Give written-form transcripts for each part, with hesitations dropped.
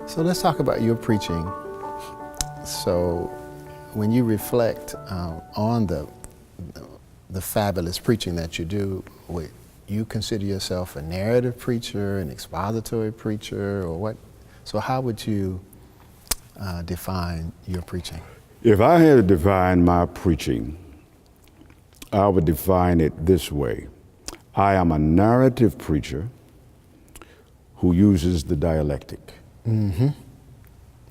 So let's talk about your preaching. So when you reflect on the fabulous preaching that you do, you consider yourself a narrative preacher, an expository preacher, or what? So how would you define your preaching? If I had to define my preaching, I would define it this way. I am a narrative preacher who uses the dialectic. Mm-hmm.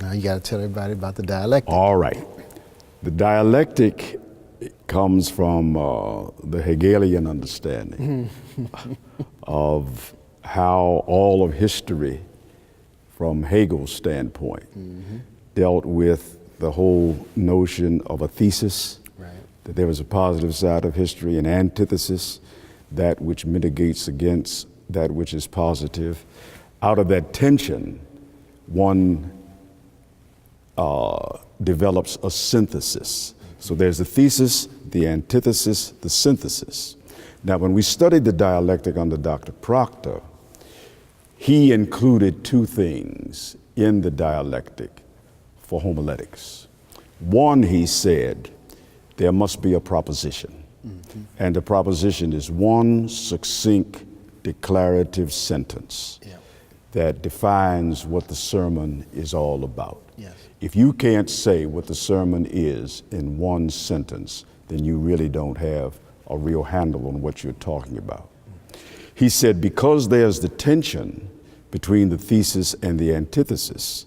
Now you got to tell everybody about the dialectic. All right. The dialectic comes from the Hegelian understanding of how all of history, from Hegel's standpoint, dealt with the whole notion of a thesis, that there was a positive side of history, an antithesis, that which mitigates against that which is positive. Out of that tension, one develops a synthesis. So there's the thesis, the antithesis, the synthesis. Now, when we studied the dialectic under Dr. Proctor, he included two things in the dialectic for homiletics. One, he said, there must be a proposition. And the proposition is one succinct, declarative sentence that defines what the sermon is all about. Yes. If you can't say what the sermon is in one sentence, then you really don't have a real handle on what you're talking about. He said, because there's the tension between the thesis and the antithesis,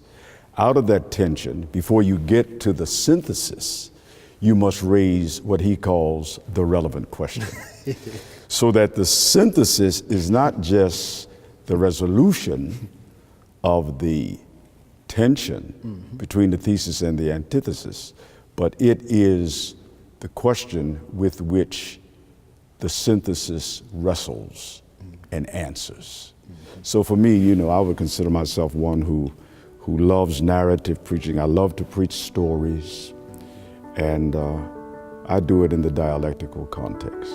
out of that tension, before you get to the synthesis, you must raise what he calls the relevant question. So that the synthesis is not just the resolution of the tension between the thesis and the antithesis, but it is the question with which the synthesis wrestles and answers. So for me, I would consider myself one who loves narrative preaching. I love to preach stories, and I do it in the dialectical context.